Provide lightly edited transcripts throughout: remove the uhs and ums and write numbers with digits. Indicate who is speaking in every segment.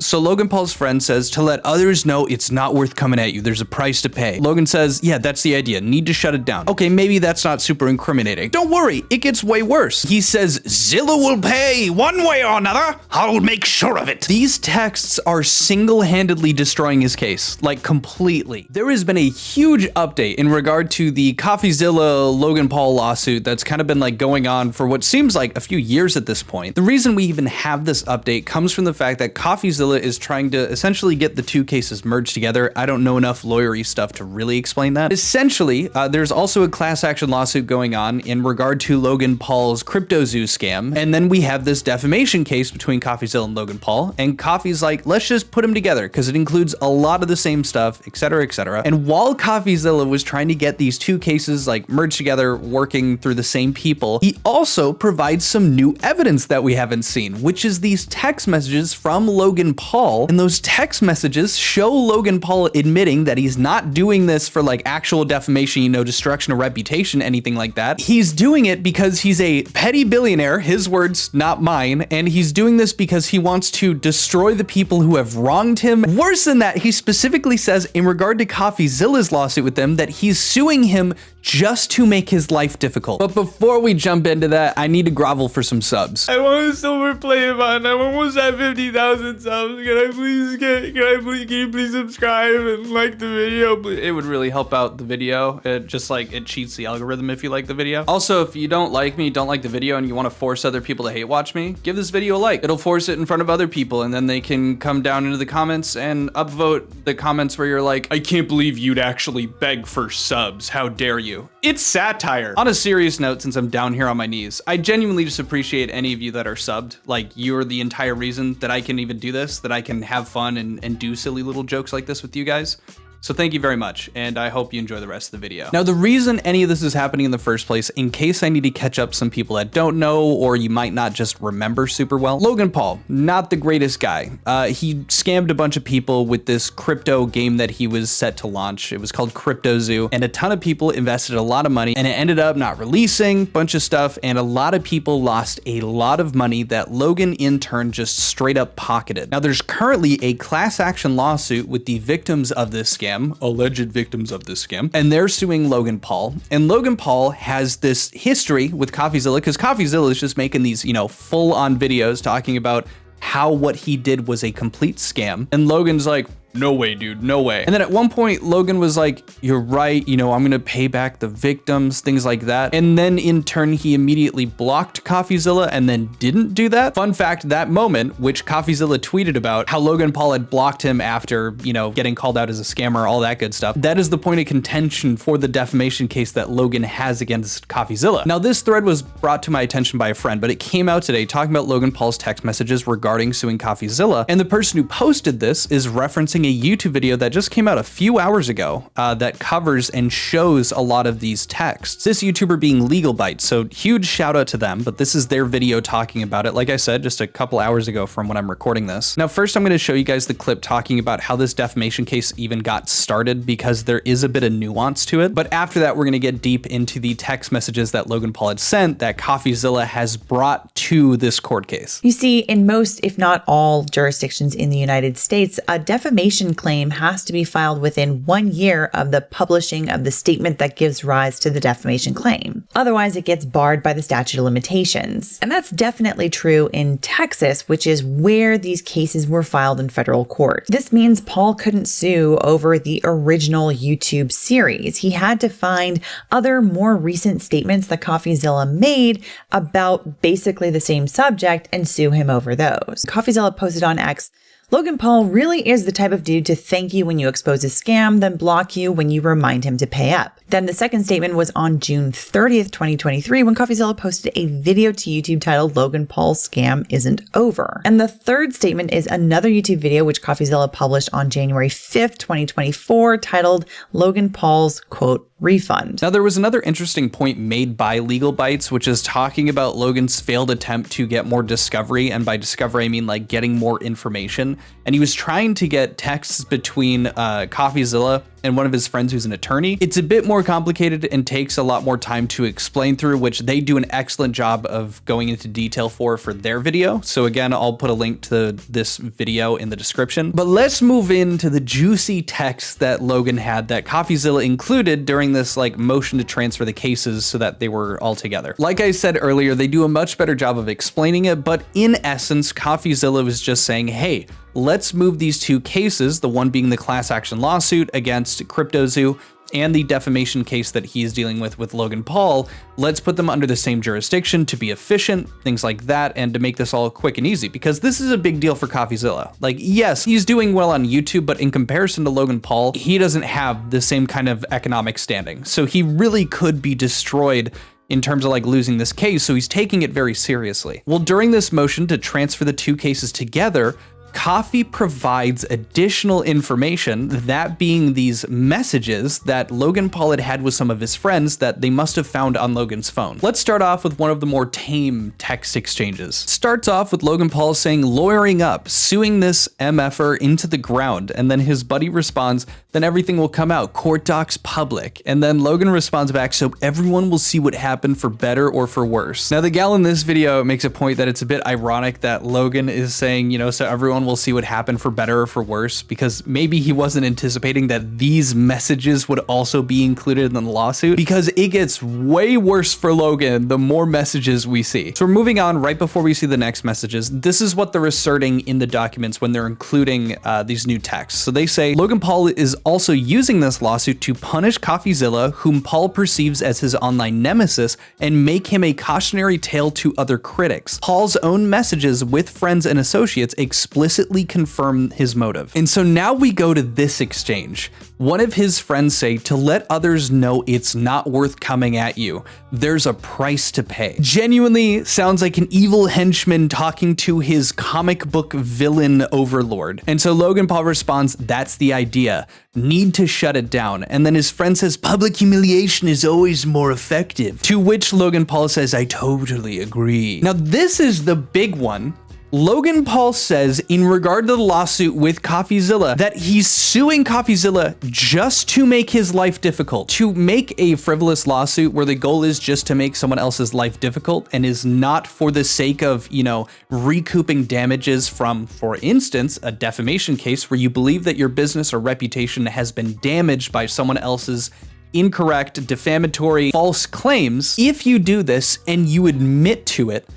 Speaker 1: So Logan Paul's friend says to let others know it's not worth coming at you. There's a price to pay. Logan says, yeah, that's the idea. Need to shut it down. Okay, maybe that's not super incriminating. Don't worry, it gets way worse. He says, Zilla will pay one way or another. I'll make sure of it. These texts are single-handedly destroying his case, like completely. There has been a huge update in regard to the CoffeeZilla Logan Paul lawsuit that's kind of been like going on for what seems like a few years at this point. The reason we even have this update comes from the fact that CoffeeZilla is trying to essentially get the two cases merged together. I don't know enough lawyery stuff to really explain that. Essentially, there's also a class action lawsuit going on in regard to Logan Paul's CryptoZoo scam. And then we have this defamation case between CoffeeZilla and Logan Paul. And Coffee's like, let's just put them together because it includes a lot of the same stuff, etc., etc. And while CoffeeZilla was trying to get these two cases like merged together, working through the same people, he also provides some new evidence that we haven't seen, which is these text messages from Logan Paul. And those text messages show Logan Paul admitting that he's not doing this for like actual defamation, you know, destruction of reputation, anything like that. He's doing it because he's a petty billionaire, his words, not mine, and he's doing this because he wants to destroy the people who have wronged him. Worse than that, he specifically says in regard to CoffeeZilla's lawsuit with them that he's suing him just to make his life difficult. But before we jump into that, I need to grovel for some subs.
Speaker 2: I want a silver play button. I'm almost at 50,000 subs. Can you please subscribe and like the video?
Speaker 1: It would really help out the video. It cheats the algorithm if you like the video. Also, if you don't like me, don't like the video, and you want to force other people to hate watch me, give this video a like. It'll force it in front of other people, and then they can come down into the comments and upvote the comments where you're like, I can't believe you'd actually beg for subs. How dare you? It's satire. On a serious note, since I'm down here on my knees, I genuinely just appreciate any of you that are subbed. Like, you're the entire reason that I can even do this, that I can have fun and do silly little jokes like this with you guys. So thank you very much, and I hope you enjoy the rest of the video. Now, the reason any of this is happening in the first place, in case I need to catch up some people that don't know, or you might not just remember super well, Logan Paul, not the greatest guy. He scammed a bunch of people with this crypto game that he was set to launch. It was called CryptoZoo, and a ton of people invested a lot of money, and it ended up not releasing, bunch of stuff, and a lot of people lost a lot of money that Logan in turn just straight up pocketed. Now, there's currently a class action lawsuit with the victims of this scam, alleged victims of this scam, and they're suing Logan Paul. And Logan Paul has this history with CoffeeZilla because CoffeeZilla is just making these, you know, full-on videos talking about how what he did was a complete scam. And Logan's like, no way, dude, no way. And then at one point, Logan was like, you're right, you know, I'm gonna pay back the victims, things like that. And then in turn, he immediately blocked CoffeeZilla and then didn't do that. Fun fact, that moment, which CoffeeZilla tweeted about, how Logan Paul had blocked him after, you know, getting called out as a scammer, all that good stuff. That is the point of contention for the defamation case that Logan has against CoffeeZilla. Now, this thread was brought to my attention by a friend, but it came out today talking about Logan Paul's text messages regarding suing CoffeeZilla. And the person who posted this is referencing a YouTube video that just came out a few hours ago that covers and shows a lot of these texts. This YouTuber being Legal Bytes, so huge shout out to them, but this is their video talking about it, like I said, just a couple hours ago from when I'm recording this. Now, first I'm going to show you guys the clip talking about how this defamation case even got started because there is a bit of nuance to it. But after that, we're going to get deep into the text messages that Logan Paul had sent that CoffeeZilla has brought to this court case.
Speaker 3: You see, in most, if not all, jurisdictions in the United States, a defamation claim has to be filed within 1 year of the publishing of the statement that gives rise to the defamation claim. Otherwise, it gets barred by the statute of limitations. And that's definitely true in Texas, which is where these cases were filed in federal court. This means Paul couldn't sue over the original YouTube series. He had to find other more recent statements that CoffeeZilla made about basically the same subject and sue him over those. CoffeeZilla posted on X, Logan Paul really is the type of dude to thank you when you expose a scam, then block you when you remind him to pay up. Then the second statement was on June 30th, 2023, when CoffeeZilla posted a video to YouTube titled Logan Paul's Scam Isn't Over. And the third statement is another YouTube video which CoffeeZilla published on January 5th, 2024, titled Logan Paul's, quote, refund.
Speaker 1: Now, there was another interesting point made by Legal Bytes, which is talking about Logan's failed attempt to get more discovery. And by discovery, I mean like getting more information. And he was trying to get texts between CoffeeZilla and one of his friends who's an attorney. It's a bit more complicated and takes a lot more time to explain through, which they do an excellent job of going into detail for their video. So again, I'll put a link to this video in the description. But let's move into the juicy text that Logan had that CoffeeZilla included during this like motion to transfer the cases so that they were all together. Like I said earlier, they do a much better job of explaining it, but in essence, CoffeeZilla was just saying, hey, let's move these two cases, the one being the class action lawsuit against CryptoZoo and the defamation case that he's dealing with Logan Paul, let's put them under the same jurisdiction to be efficient, things like that, and to make this all quick and easy, because this is a big deal for CoffeeZilla. Like, yes, he's doing well on YouTube, but in comparison to Logan Paul, he doesn't have the same kind of economic standing. So he really could be destroyed in terms of like losing this case, so he's taking it very seriously. Well, during this motion to transfer the two cases together, Coffee provides additional information, that being these messages that Logan Paul had with some of his friends that they must have found on Logan's phone. Let's start off with one of the more tame text exchanges. It starts off with Logan Paul saying, lawyering up, suing this MFer into the ground, and then his buddy responds, then everything will come out, court docs public. And then Logan responds back, so everyone will see what happened for better or for worse. Now the gal in this video makes a point that it's a bit ironic that Logan is saying, you know, so everyone will see what happened for better or for worse, because maybe he wasn't anticipating that these messages would also be included in the lawsuit, because it gets way worse for Logan the more messages we see. So we're moving on right before we see the next messages. This is what they're asserting in the documents when they're including these new texts. So they say Logan Paul is also using this lawsuit to punish CoffeeZilla, whom Paul perceives as his online nemesis, and make him a cautionary tale to other critics. Paul's own messages with friends and associates explicitly confirm his motive. And so now we go to this exchange. One of his friends say to let others know it's not worth coming at you. There's a price to pay. Genuinely sounds like an evil henchman talking to his comic book villain overlord. And so Logan Paul responds, that's the idea. Need to shut it down. And then his friend says, public humiliation is always more effective. To which Logan Paul says, I totally agree. Now this is the big one. Logan Paul says in regard to the lawsuit with CoffeeZilla that he's suing CoffeeZilla just to make his life difficult, to make a frivolous lawsuit where the goal is just to make someone else's life difficult and is not for the sake of, you know, recouping damages from, for instance, a defamation case where you believe that your business or reputation has been damaged by someone else's incorrect, defamatory, false claims. If you do this and you admit to it,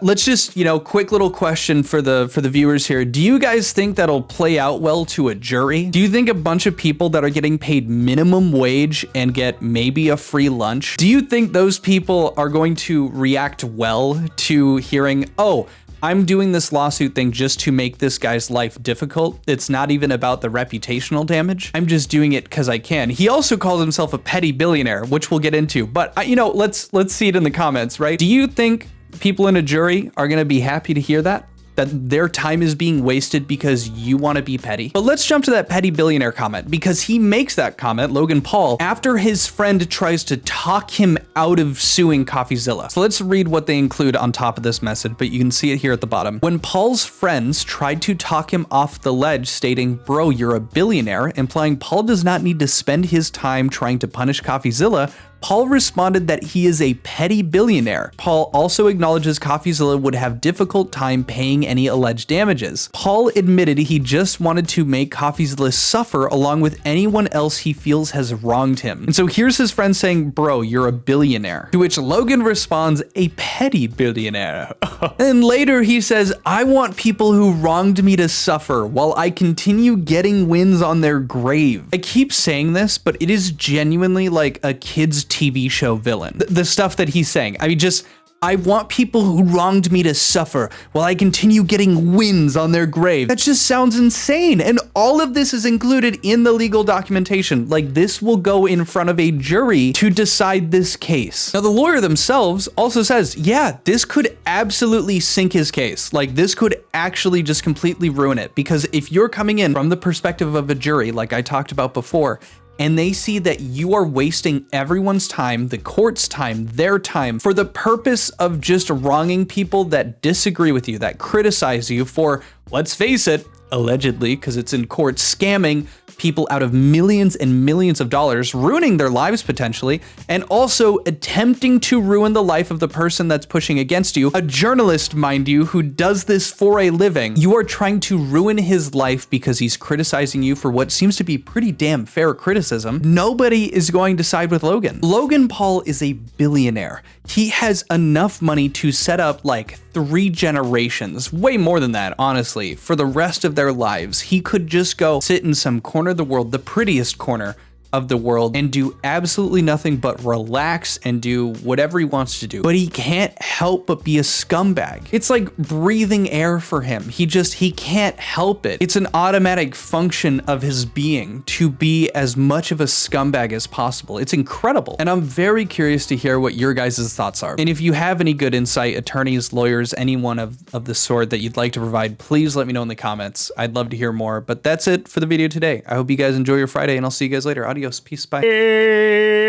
Speaker 1: let's just, you know, quick little question for the viewers here. Do you guys think that'll play out well to a jury? Do you think a bunch of people that are getting paid minimum wage and get maybe a free lunch, do you think those people are going to react well to hearing, oh, I'm doing this lawsuit thing just to make this guy's life difficult. It's not even about the reputational damage. I'm just doing it because I can. He also calls himself a petty billionaire, which we'll get into. But you know, let's see it in the comments, right? Do you think people in a jury are going to be happy to hear that their time is being wasted because you want to be petty? But let's jump to that petty billionaire comment, because he makes that comment, Logan Paul, after his friend tries to talk him out of suing CoffeeZilla. So let's read what they include on top of this message, but you can see it here at the bottom. When Paul's friends tried to talk him off the ledge, stating, bro, you're a billionaire, implying Paul does not need to spend his time trying to punish CoffeeZilla, Paul responded that he is a petty billionaire. Paul also acknowledges CoffeeZilla would have difficult time paying any alleged damages. Paul admitted he just wanted to make CoffeeZilla suffer along with anyone else he feels has wronged him. And so here's his friend saying, bro, you're a billionaire. To which Logan responds, a petty billionaire. And later he says, I want people who wronged me to suffer while I continue getting wins on their grave. I keep saying this, but it is genuinely like a kid's TV show villain. The stuff that he's saying. I mean, just, I want people who wronged me to suffer while I continue getting wins on their grave. That just sounds insane. And all of this is included in the legal documentation. Like, this will go in front of a jury to decide this case. Now, the lawyer themselves also says, yeah, this could absolutely sink his case. Like, this could actually just completely ruin it. Because if you're coming in from the perspective of a jury, like I talked about before, and they see that you are wasting everyone's time, the court's time, their time, for the purpose of just wronging people that disagree with you, that criticize you for, let's face it, allegedly, because it's in court, scamming people out of millions and millions of dollars, ruining their lives potentially, and also attempting to ruin the life of the person that's pushing against you. A journalist, mind you, who does this for a living. You are trying to ruin his life because he's criticizing you for what seems to be pretty damn fair criticism. Nobody is going to side with Logan. Logan Paul is a billionaire. He has enough money to set up like 3 generations, way more than that, honestly, for the rest of their lives. He could just go sit in some corner of the world, the prettiest corner of the world, and do absolutely nothing but relax and do whatever he wants to do. But he can't help but be a scumbag. It's like breathing air for him. He can't help it. It's an automatic function of his being to be as much of a scumbag as possible. It's incredible. And I'm very curious to hear what your guys' thoughts are. And if you have any good insight, attorneys, lawyers, anyone of the sort that you'd like to provide, please let me know in the comments. I'd love to hear more. But that's it for the video today. I hope you guys enjoy your Friday, and I'll see you guys later. Adios. Peace. Bye.